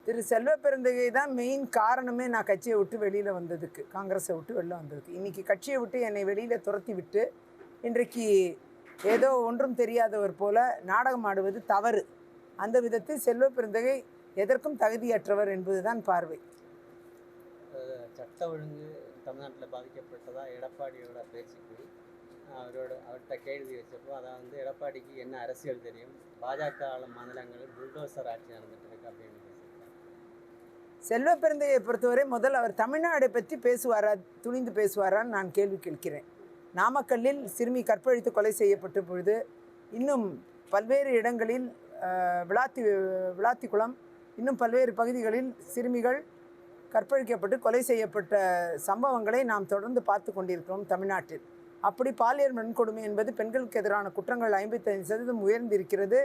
திரு செல்வ பெருந்தகை தான் மெயின் காரணமே நான் கட்சியை விட்டு வெளியில் வந்ததுக்கு, காங்கிரஸை விட்டு வெளில வந்ததுக்கு. இன்றைக்கி கட்சியை விட்டு என்னை வெளியில் துரத்தி விட்டு இன்றைக்கு ஏதோ ஒன்றும் தெரியாதவர் போல நாடகம் ஆடுவது தவறு. அந்த விதத்தில் செல்வ பெருந்தகை எதற்கும் தகுதியற்றவர் என்பதுதான் பார்வை. சட்ட ஒழுங்கு தமிழ்நாட்டில் பாதிக்கப்பட்டதா எடப்பாடியோட பேச்சுக்கு அவர்கிட்ட கேள்வி வச்சப்போ அதை எடப்பாடிக்கு என்ன அரசியல் தெரியும், பாஜக மாநிலங்களில் புல்டோசர் ஆட்சி நடந்துட்டு இருக்கு அப்படின்னு செல்வ பெருந்தகையை பொறுத்தவரை முதல் அவர் தமிழ்நாடை பற்றி பேசுவாரா, துணிந்து பேசுவாரான்னு நான் கேள்வி கேட்கிறேன். நாமக்கல்லில் சிறுமி கற்பழித்து கொலை செய்யப்பட்ட பொழுது, இன்னும் பல்வேறு இடங்களில் விளாத்திக்குளம், இன்னும் பல்வேறு பகுதிகளில் சிறுமிகள் கற்பழிக்கப்பட்டு கொலை செய்யப்பட்ட சம்பவங்களை நாம் தொடர்ந்து பார்த்து கொண்டிருக்கிறோம் தமிழ்நாட்டில். அப்படி பாலியல் வன்கொடுமை என்பது பெண்களுக்கு எதிரான குற்றங்கள் 55% உயர்ந்திருக்கிறது.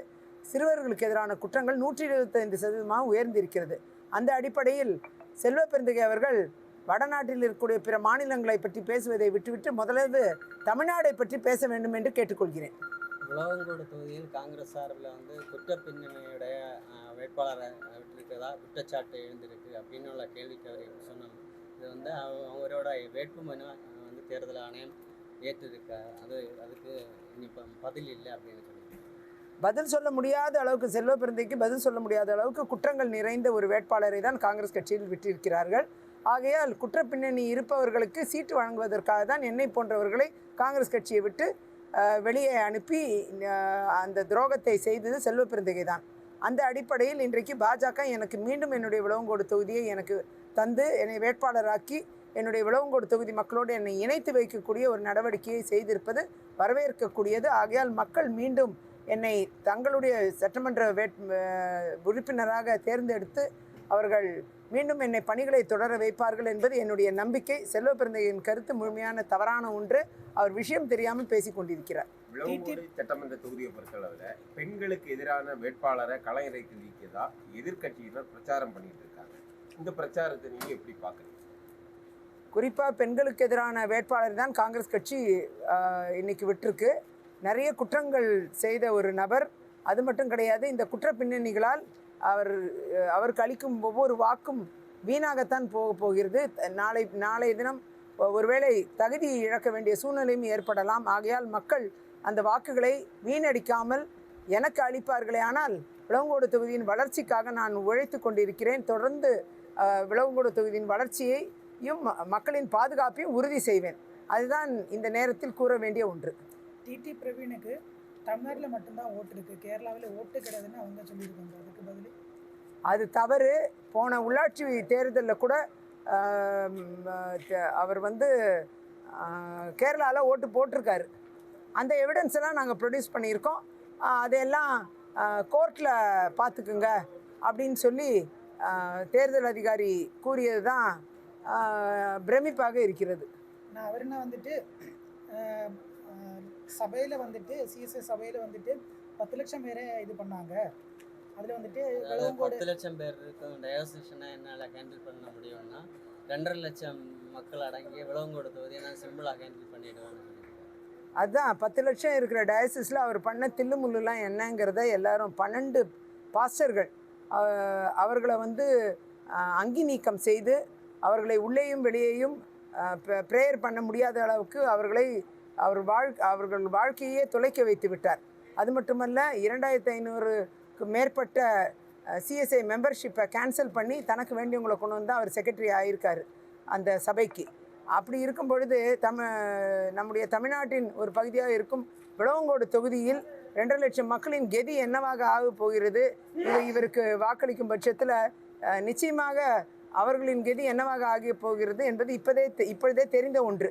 சிறுவர்களுக்கு எதிரான குற்றங்கள் 125% உயர்ந்திருக்கிறது. அந்த அடிப்படையில் செல்வ பெருந்தகை அவர்கள் வடநாட்டில் இருக்கக்கூடிய பிற மாநிலங்களை பற்றி பேசுவதை விட்டுவிட்டு முதலாவது தமிழ்நாடை பற்றி பேச வேண்டும் என்று கேட்டுக்கொள்கிறேன். விளவங்கோடு தொகுதியில் காங்கிரஸ் சார்பில் குற்ற பின்னணியுடைய வேட்பாளரை விட்டிருக்கிறதா குற்றச்சாட்டு எழுந்திருக்கு அப்படின்னு உள்ள கேள்விக்கு அவர் சொன்னோம். இது அவரோட வேட்புமனு தேர்தல் ஆணையம் ஏற்றிருக்க, அதுக்கு இப்போ பதில் இல்லை அப்படின்னு சொல்லி பதில் சொல்ல முடியாத அளவுக்கு, செல்வ பெருந்தகைக்கு பதில் சொல்ல முடியாத அளவுக்கு குற்றங்கள் நிறைந்த ஒரு வேட்பாளரை தான் காங்கிரஸ் கட்சியில் விட்டிருக்கிறார்கள். ஆகையால் குற்ற பின்னணி இருப்பவர்களுக்கு சீட்டு வழங்குவதற்காக தான் என்னை போன்றவர்களை காங்கிரஸ் கட்சியை விட்டு வெளியே அனுப்பி அந்த துரோகத்தை செய்தது செல்வ பெருந்தகை தான். அந்த அடிப்படையில் இன்றைக்கு பாஜக எனக்கு மீண்டும் என்னுடைய விளவங்கோடு தொகுதியை எனக்கு தந்து என்னை வேட்பாளராக்கி என்னுடைய விளவங்கோடு தொகுதி மக்களோடு என்னை இணைத்து வைக்கக்கூடிய ஒரு நடவடிக்கையை செய்திருப்பது வரவேற்கக்கூடியது. ஆகையால் மக்கள் மீண்டும் என்னை தங்களுடைய சட்டமன்ற உறுப்பினராக தேர்ந்தெடுத்து அவர்கள் மீண்டும் என்னை பணிகளை தொடர வைப்பார்கள் என்பது என்னுடைய நம்பிக்கை. செல்வ பெருந்தகையின் கருத்து முழுமையான தவறான ஒன்று. அவர் விஷயம் தெரியாமல் பேசிக் கொண்டிருக்கிறார். விளவங்கோடு சட்டமன்ற தொகுதியை பொறுத்தளவில் பெண்களுக்கு எதிரான வேட்பாளரை களமிறக்கி நீக்கியதா எதிர்கட்சியினர் பிரச்சாரம் பண்ணிட்டு இருக்காங்க. இந்த பிரச்சாரத்தை நீங்க எப்படி பார்க்குறீங்க? குறிப்பாக பெண்களுக்கு எதிரான வேட்பாளர் தான் காங்கிரஸ் கட்சி இன்னைக்கு விட்டிருக்கு. நிறைய குற்றங்கள் செய்த ஒரு நபர். அது மட்டும் கிடையாது, இந்த குற்ற பின்னணிகளால் அவருக்கு அளிக்கும் ஒவ்வொரு வாக்கும் வீணாகத்தான் போகிறது. நாளைய தினம் ஒருவேளை தகுதி இழக்க வேண்டிய சூழ்நிலையும் ஏற்படலாம். ஆகையால் மக்கள் அந்த வாக்குகளை வீணடிக்காமல் எனக்கு அளிப்பார்களே. ஆனால் விளவங்கோடு தொகுதியின் வளர்ச்சிக்காக நான் உழைத்து கொண்டிருக்கிறேன். தொடர்ந்து விளவங்கோடு தொகுதியின் வளர்ச்சியையும் மக்களின் பாதுகாப்பையும் உறுதி செய்வேன். அதுதான் இந்த நேரத்தில் கூற வேண்டிய ஒன்று. டிடி பிரவீனுக்கு தமிழ்நாட்டில் மட்டும்தான் ஓட்டு இருக்குது, கேரளாவில் ஓட்டு கிடையாதுன்னு அவங்க சொல்லியிருக்காங்க. அதுக்கு பதில் அது தவறு. போன உள்ளாட்சி தேர்தலில் கூட அவர் கேரளாவில் ஓட்டு போட்டிருக்காரு. அந்த எவிடன்ஸ் எல்லாம் நாங்கள் ப்ரொடியூஸ் பண்ணியிருக்கோம். அதையெல்லாம் கோர்ட்டில் பார்த்துக்குங்க அப்படின்னு சொல்லி தேர்தல் அதிகாரி கூறியது தான் பிரமிப்பாக இருக்கிறது. நான் அவர்னா சபையில் சிஎஸ்ஐ சபையில் 10 லட்சம் பேரை இது பண்ணாங்க. அதில் 10 லட்சம் பேர் இருக்கும் டயோசிஷனை என்னால் ஹேண்டில் பண்ண முடியும்னா 2.5 லட்சம் மக்கள் அடங்கிய விளவங்கோடு தொகுதியை நான் சிம்பிளாக ஹேண்டில் பண்ணிவிடுவேன். அதுதான் 10 லட்சம் இருக்கிற டயசிஸில் அவர் பண்ண தில்லுமுள்ளுலாம் என்னங்கிறத எல்லாரும் 12 பாஸ்டர்கள் அவர்களை அங்கி நீக்கம் செய்து அவர்களை உள்ளேயும் வெளியேயும் ப்ரேயர் பண்ண முடியாத அளவுக்கு அவர்கள் வாழ்க்கையே தொலைக்க வைத்து விட்டார். அது மட்டுமல்ல, 2500க்கு மேற்பட்ட சிஎஸ்ஐ மெம்பர்ஷிப்பை கேன்சல் பண்ணி தனக்கு வேண்டியவங்களை கொண்டு வந்து அவர் செக்ரட்டரி ஆகியிருக்கார் அந்த சபைக்கு. அப்படி இருக்கும் பொழுது நம்முடைய தமிழ்நாட்டின் ஒரு பகுதியாக இருக்கும் விளவங்கோடு தொகுதியில் 2.5 லட்சம் மக்களின் கதி என்னவாக ஆக போகிறது? இவருக்கு வாக்களிக்கும் பட்சத்தில் நிச்சயமாக அவர்களின் கதி என்னவாக ஆகிய போகிறது என்பது இப்பொழுதே தெரிந்த ஒன்று.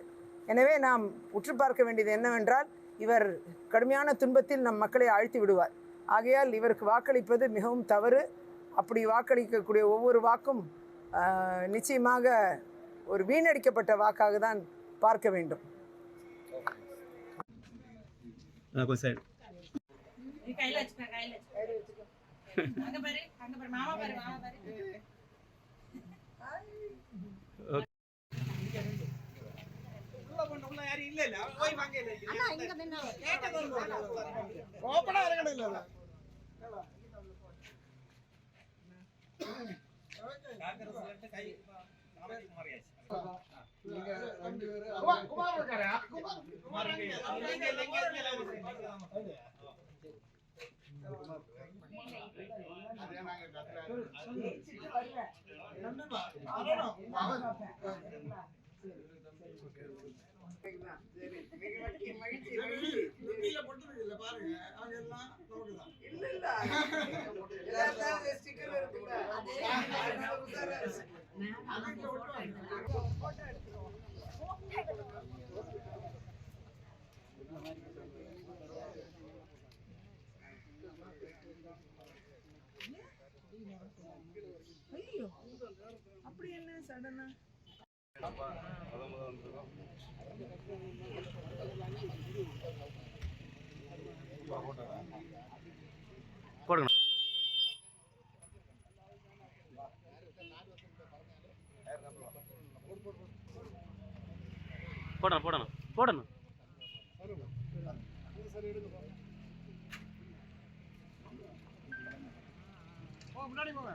எனவே நாம் உற்று பார்க்க வேண்டியது என்னவென்றால், இவர் கடுமையான துன்பத்தில் நம் மக்களை ஆழ்த்தி விடுவார். ஆகையால் இவருக்கு வாக்களிப்பது மிகவும் தவறு. அப்படி வாக்களிக்கக்கூடிய ஒவ்வொரு வாக்கும் நிச்சயமாக ஒரு வீணடிக்கப்பட்ட வாக்காக தான் பார்க்க வேண்டும். ஓப்பனா இருக்கணும் இல்ல ஐயோ அப்படி என்ன சடனா போடுங்க. போடணும் போடணும் போடணும். முன்னாடி போங்க.